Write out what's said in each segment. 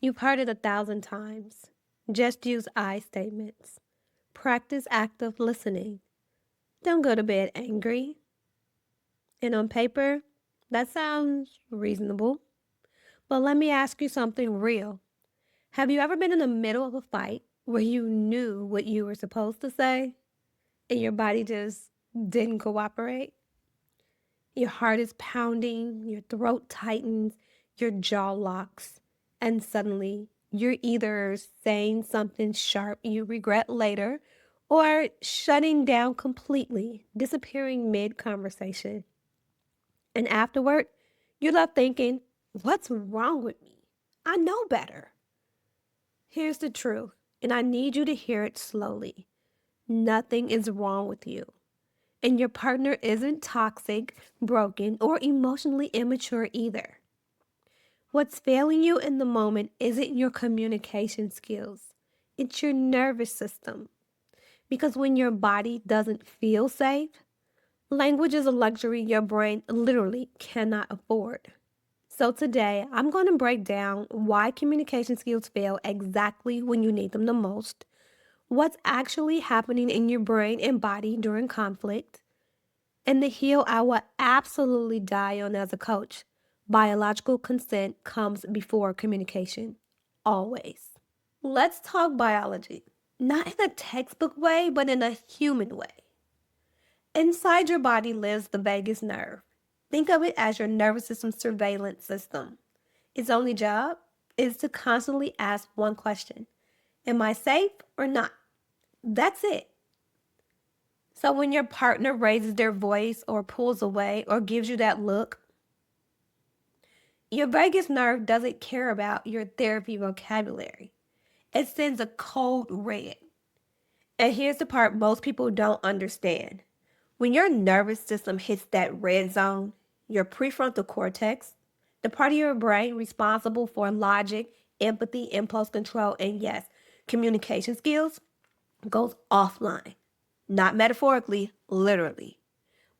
You've heard it 1,000 times. Just use I statements. Practice active listening. Don't go to bed angry. And on paper, that sounds reasonable. But let me ask you something real. Have you ever been in the middle of a fight where you knew what you were supposed to say and your body just didn't cooperate? Your heart is pounding, your throat tightens, your jaw locks, and suddenly you're either saying something sharp you regret later or shutting down completely, disappearing mid conversation. And afterward, you're left thinking, what's wrong with me? I know better. Here's the truth, and I need you to hear it slowly. Nothing is wrong with you. And your partner isn't toxic, broken, or emotionally immature either. What's failing you in the moment isn't your communication skills, it's your nervous system. Because when your body doesn't feel safe, language is a luxury your brain literally cannot afford. So today, I'm going to break down why communication skills fail exactly when you need them the most, what's actually happening in your brain and body during conflict, and the hill I will absolutely die on as a coach. Biological consent comes before communication. Always. Let's talk biology. Not in a textbook way, but in a human way. Inside your body lives the vagus nerve. Think of it as your nervous system surveillance system. Its only job is to constantly ask one question: am I safe or not? That's it. So when your partner raises their voice or pulls away or gives you that look, your vagus nerve doesn't care about your therapy vocabulary. It sends a cold red. And here's the part most people don't understand. When your nervous system hits that red zone, your prefrontal cortex, the part of your brain responsible for logic, empathy, impulse control, and yes, communication skills, goes offline. Not metaphorically, literally.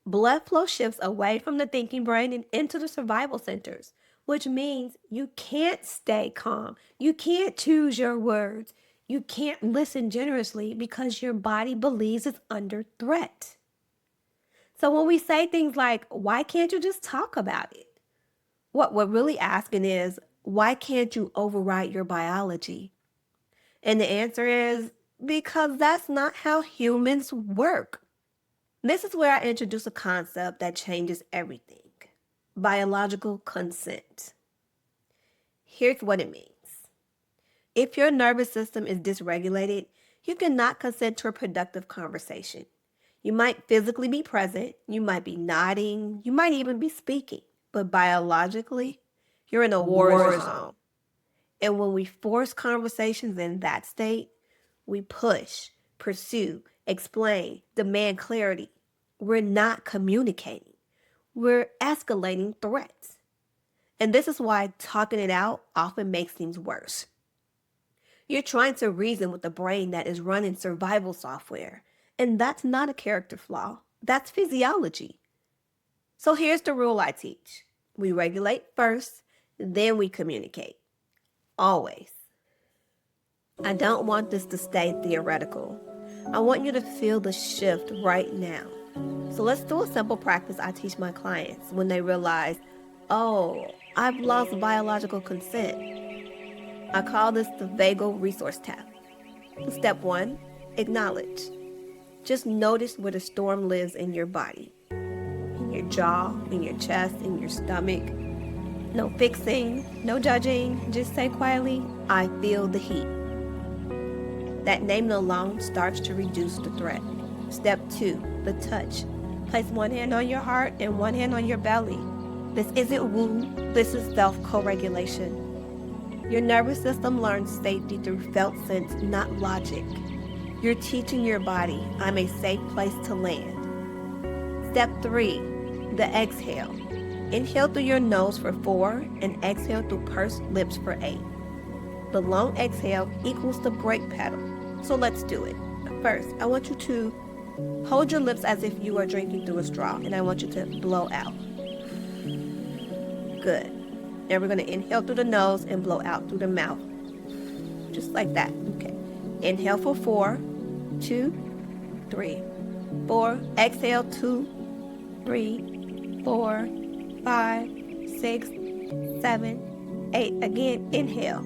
Blood flow shifts away from the thinking brain and into the survival centers, which means you can't stay calm. You can't choose your words. You can't listen generously because your body believes it's under threat. So when we say things like, why can't you just talk about it? What we're really asking is, why can't you override your biology? And the answer is, because that's not how humans work. This is where I introduce a concept that changes everything: biological consent. Here's what it means. If your nervous system is dysregulated, you cannot consent to a productive conversation. You might physically be present, you might be nodding, you might even be speaking, but biologically, you're in a war zone. And when we force conversations in that state, we push, pursue, explain, demand clarity. We're not communicating. We're escalating threats. And this is why talking it out often makes things worse. You're trying to reason with a brain that is running survival software. And that's not a character flaw. That's physiology. So here's the rule I teach. We regulate first, then we communicate. Always. I don't want this to stay theoretical. I want you to feel the shift right now. So let's do a simple practice I teach my clients when they realize, oh, I've lost biological consent. I call this the vagal resource tap. Step 1, acknowledge. Just notice where the storm lives in your body. In your jaw, in your chest, in your stomach. No fixing, no judging. Just say quietly, I feel the heat. That naming alone starts to reduce the threat. Step 2, the touch. Place one hand on your heart and one hand on your belly. This isn't woo, this is self-co-regulation. Your nervous system learns safety through felt sense, not logic. You're teaching your body, I'm a safe place to land. Step 3, the exhale. Inhale through your nose for 4 and exhale through pursed lips for 8. The long exhale equals the brake pedal. So let's do it. First, I want you to hold your lips as if you are drinking through a straw, and I want you to blow out. Good. Now we're going to inhale through the nose and blow out through the mouth. just like that. Okay. Inhale for 4, 2, 3, 4. Exhale, 2, 3, 4, 5, 6, 7, 8. Again, inhale.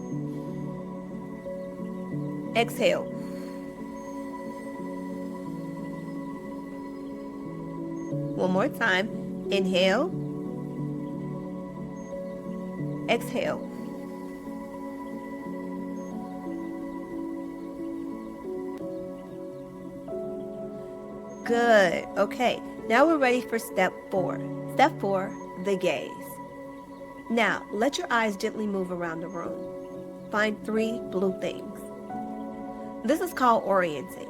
Exhale. One more time. Inhale. Exhale. Good. Okay. Now we're ready for step 4. Step 4, the gaze. Now, let your eyes gently move around the room. Find 3 blue things. This is called orienting.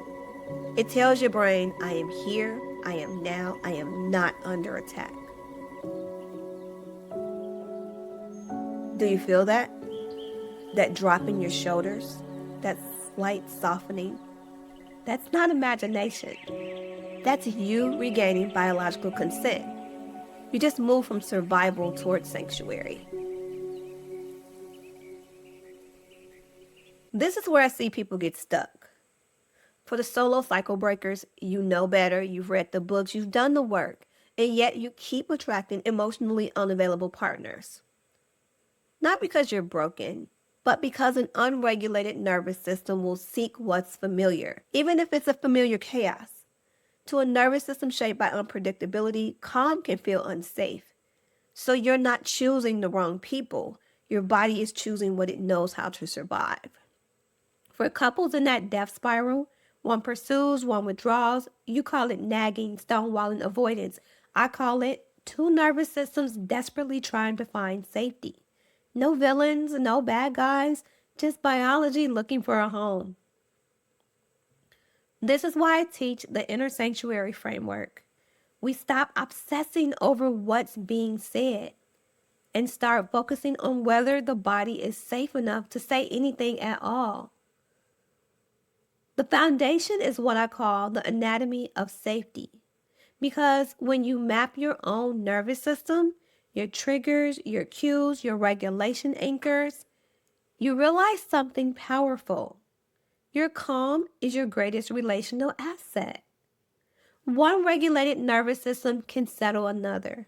It tells your brain, I am here, I am now, I am not under attack. Do you feel that? That drop in your shoulders? That slight softening? That's not imagination. That's you regaining biological consent. You just move from survival towards sanctuary. This is where I see people get stuck. For the solo cycle breakers, you know better, you've read the books, you've done the work, and yet you keep attracting emotionally unavailable partners. Not because you're broken, but because an unregulated nervous system will seek what's familiar, even if it's a familiar chaos. To a nervous system shaped by unpredictability, calm can feel unsafe. So you're not choosing the wrong people. Your body is choosing what it knows how to survive. For couples in that death spiral, one pursues, one withdraws. You call it nagging, stonewalling, avoidance. I call it 2 nervous systems desperately trying to find safety. No villains, no bad guys, just biology looking for a home. This is why I teach the inner sanctuary framework. We stop obsessing over what's being said and start focusing on whether the body is safe enough to say anything at all. The foundation is what I call the anatomy of safety. Because when you map your own nervous system, your triggers, your cues, your regulation anchors, you realize something powerful. Your calm is your greatest relational asset. One regulated nervous system can settle another.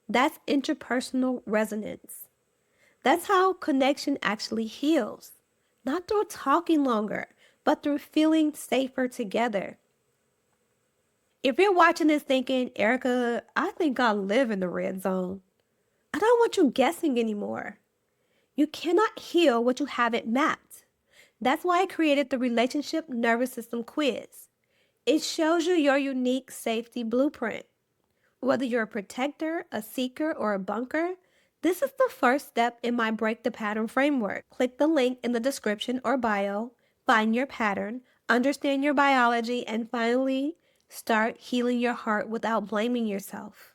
That's interpersonal resonance. That's how connection actually heals. Not through talking longer, but through feeling safer together. If you're watching this thinking, Erica, I think I live in the red zone, I don't want you guessing anymore. You cannot heal what you haven't mapped. That's why I created the Relationship Nervous System Quiz. It shows you your unique safety blueprint. Whether you're a protector, a seeker, or a bunker, this is the first step in my Break the Pattern framework. Click the link in the description or bio, find your pattern, understand your biology, and finally, start healing your heart without blaming yourself.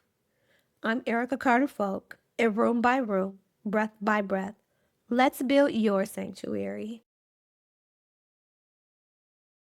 I'm Erica Carter Folk, and room by room, breath by breath, let's build your sanctuary.